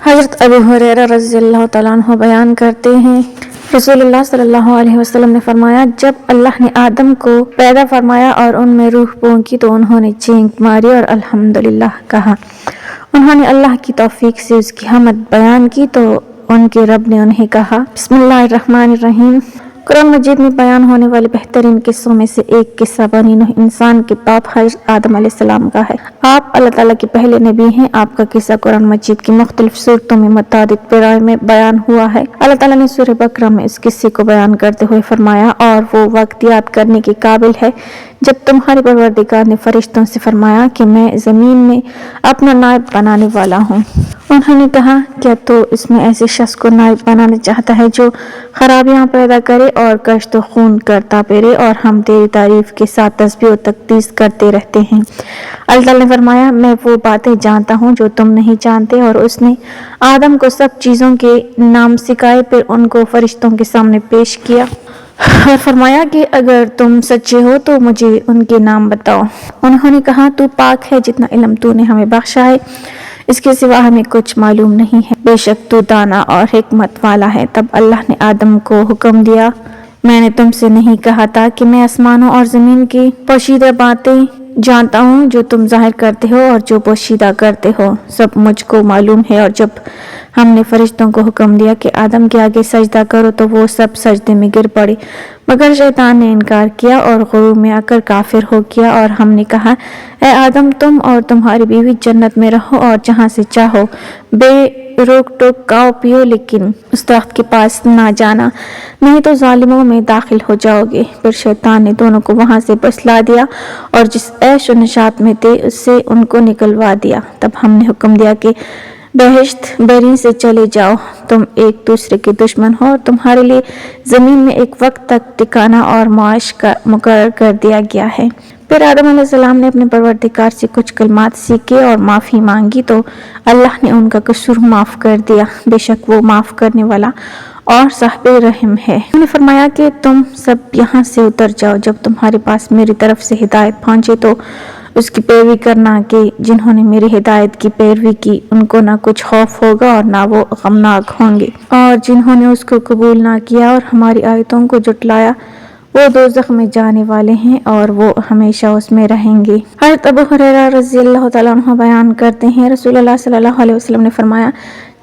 حضرت ابو ہریرہ رضی اللہ تعالیٰ عنہ بیان کرتے ہیں، رسول اللہ صلی اللہ علیہ وسلم نے فرمایا، جب اللہ نے آدم کو پیدا فرمایا اور ان میں روح پھونکی تو انہوں نے چینک ماری اور الحمدللہ کہا۔ انہوں نے اللہ کی توفیق سے اس کی حمد بیان کی تو ان کے رب نے انہیں کہا، بسم اللہ الرحمن الرحیم۔ قرآن مجید میں بیان ہونے والے بہترین قصوں میں سے ایک قصہ بنی نوح انسان کے باپ حضرت آدم علیہ السلام کا ہے۔ آپ اللہ تعالیٰ کے پہلے نبی ہیں۔ آپ کا قصہ قرآن مجید کی مختلف صورتوں میں متعدد پیرائے میں بیان ہوا ہے۔ اللہ تعالیٰ نے سورہ بقرہ میں اس قصے کو بیان کرتے ہوئے فرمایا، اور وہ وقت یاد کرنے کے قابل ہے جب تمہارے پروردگار نے فرشتوں سے فرمایا کہ میں زمین میں اپنا نائب بنانے والا ہوں۔ انہوں نے کہا، کیا تو اس میں ایسے شخص کو نائب بنانا چاہتا ہے جو خرابیاں پیدا کرے اور کشت و خون کرتا پھرے، اور ہم تیری تعریف کے ساتھ تسبیح و تقدیس کرتے رہتے ہیں۔ اللہ تعالیٰ نے فرمایا، میں وہ باتیں جانتا ہوں جو تم نہیں جانتے، اور اس نے آدم کو سب چیزوں کے نام سکھائے، پھر ان کو فرشتوں کے سامنے پیش کیا اور فرمایا کہ اگر تم سچے ہو تو مجھے ان کے نام بتاؤ۔ انہوں نے کہا، تو پاک ہے، جتنا علم تو نے ہمیں بخشا ہے اس کے سوا ہمیں کچھ معلوم نہیں ہے، بے شک تو دانا اور حکمت والا ہے۔ تب اللہ نے آدم کو حکم دیا، میں نے تم سے نہیں کہا تھا کہ میں آسمانوں اور زمین کی پوشیدہ باتیں جانتا ہوں؟ جو تم ظاہر کرتے ہو اور جو پوشیدہ کرتے ہو سب مجھ کو معلوم ہے۔ اور جب ہم نے فرشتوں کو حکم دیا کہ آدم کے آگے سجدہ کرو تو وہ سب سجدے میں گر پڑے، مگر شیطان نے انکار کیا اور غرور میں آ کر کافر ہو گیا۔ اور ہم نے کہا، اے آدم، تم اور تمہاری بیوی جنت میں رہو اور جہاں سے چاہو بے روک ٹوک کھاؤ پیو، لیکن اس درخت کے پاس نہ جانا، نہیں تو ظالموں میں داخل ہو جاؤ گے۔ پھر شیطان نے دونوں کو وہاں سے پھسلا دیا اور جس عیش و نشاط میں تھے اس سے ان کو نکلوا دیا۔ تب ہم نے حکم دیا کہ بہشت برین سے چلے جاؤ، تم ایک دوسرے کے دشمن ہو، اور تمہارے لیے زمین میں ایک وقت تک ٹھکانہ اور معاش کا مقرر کر دیا گیا ہے۔ پھر آدم علیہ السلام نے اپنے پروردگار سے کچھ کلمات سیکھے اور معافی مانگی تو اللہ نے ان کا قصور معاف کر دیا، بے شک وہ معاف کرنے والا اور صاحب رحم ہے۔ انہوں نے فرمایا کہ تم سب یہاں سے اتر جاؤ، جب تمہارے پاس میری طرف سے ہدایت پہنچے تو اس کی پیروی کرنا، کہ جنہوں نے میری ہدایت کی پیروی کی ان کو نہ کچھ خوف ہوگا اور نہ وہ غمناک ہوں گے، اور جنہوں نے اس کو قبول نہ کیا اور ہماری آیتوں کو جھٹلایا وہ دوزخ میں جانے والے ہیں اور وہ ہمیشہ اس میں رہیں گے۔ حضرت ابو ہریرہ رضی اللہ تعالیٰ عنہ بیان کرتے ہیں، رسول اللہ صلی اللہ علیہ وسلم نے فرمایا،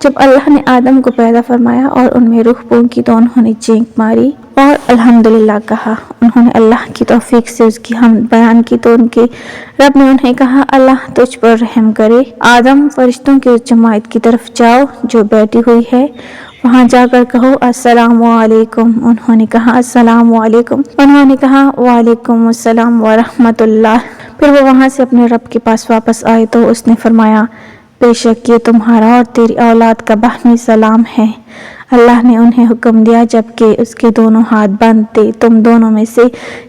جب اللہ نے آدم کو پیدا فرمایا اور ان میں روح پھونکی تو انہوں نے چینک ماری اور الحمدللہ کہا۔ انہوں نے اللہ کی توفیق سے اس کی حمد بیان کی تو ان کے رب نے انہیں کہا، اللہ تجھ پر رحم کرے، آدم، فرشتوں کی اس جماعت کی طرف جاؤ جو بیٹھی ہوئی ہے، وہاں جا کر کہو السلام علیکم۔ انہوں نے کہا السلام علیکم۔ انہوں نے کہا وعلیکم السلام ورحمۃ اللہ۔ پھر وہ وہاں سے اپنے رب کے پاس واپس آئے تو اس نے فرمایا، بے شک یہ تمہارا اور تیری اولاد کا باہمی سلام ہے۔ اللہ نے انہیں حکم دیا جبکہ اس کے دونوں ہاتھ بند تھے، تم دونوں میں سے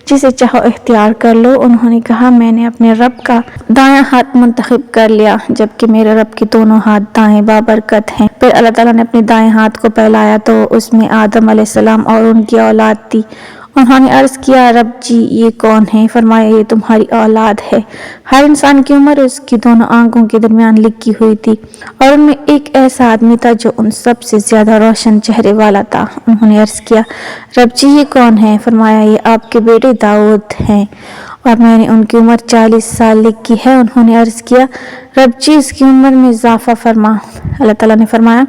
جسے چاہو اختیار کر لو۔ انہوں نے کہا، میں نے اپنے رب کا دایاں ہاتھ منتخب کر لیا، جبکہ میرے رب کے دونوں ہاتھ دائیں بابرکت ہیں۔ پھر اللہ تعالیٰ نے اپنے دائیں ہاتھ کو پھیلایا تو اس میں آدم علیہ السلام اور ان کی اولاد تھی۔ انہوں نے عرض کیا، رب جی یہ کون ہے؟ فرمایا، یہ تمہاری اولاد ہے۔ ہر انسان کی عمر اس کی دونوں آنکھوں کے درمیان لکھی ہوئی تھی، اور ان میں ایک ایسا آدمی تھا جو ان سب سے زیادہ روشن چہرے والا تھا۔ انہوں نے عرض کیا، رب جی یہ کون ہے؟ فرمایا، یہ آپ کے بیٹے داؤد ہیں، اور میں نے ان کی عمر 40 سال لکھی ہے۔ انہوں نے عرض کیا، رب جی اس کی عمر میں اضافہ فرما۔ اللہ تعالیٰ نے فرمایا،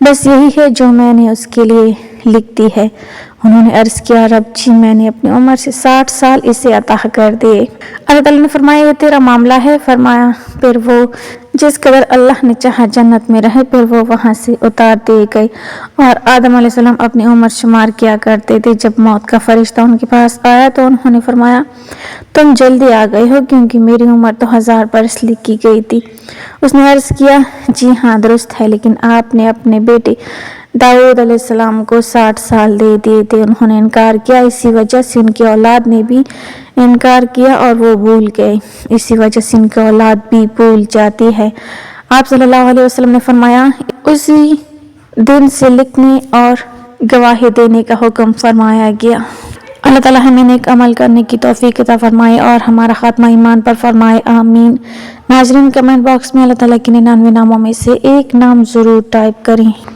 بس یہی ہے جو میں نے اس کے لیے لکھ دی ہے۔ انہوں نے عرض کیا، رب جی میں نے اپنی عمر سے 60 سال اسے عطا کر دیے۔ اللہ تعالیٰ نے فرمایا، یہ تیرا معاملہ ہے۔ فرمایا، پھر وہ جس قدر اللہ نے چاہا جنت میں رہے، پھر وہ وہاں سے اتار دیے گئے، اور آدم علیہ السلام اپنی عمر شمار کیا کرتے تھے۔ جب موت کا فرشتہ ان کے پاس آیا تو انہوں نے فرمایا، تم جلدی آ گئے ہو کیونکہ میری عمر تو 1000 برس لکھی گئی تھی۔ اس نے عرض کیا، جی ہاں درست ہے، لیکن آپ نے اپنے بیٹے داؤد علیہ السلام کو 60 سال دے دیے تھے۔ انہوں نے انکار کیا، اسی وجہ سے ان کی اولاد نے بھی انکار کیا اور وہ بھول گئے، اسی وجہ سے ان کی اولاد بھی بھول جاتی ہے۔ آپ صلی اللہ علیہ وسلم نے فرمایا، اسی دن سے لکھنے اور گواہی دینے کا حکم فرمایا گیا۔ اللہ تعالیٰ ہمیں نیک عمل کرنے کی توفیق عطا فرمائے اور ہمارا خاتمہ ایمان پر فرمائے، آمین۔ ناظرین، کمنٹ باکس میں اللہ تعالیٰ کے 99 ناموں میں سے ایک نام ضرور ٹائپ کریں۔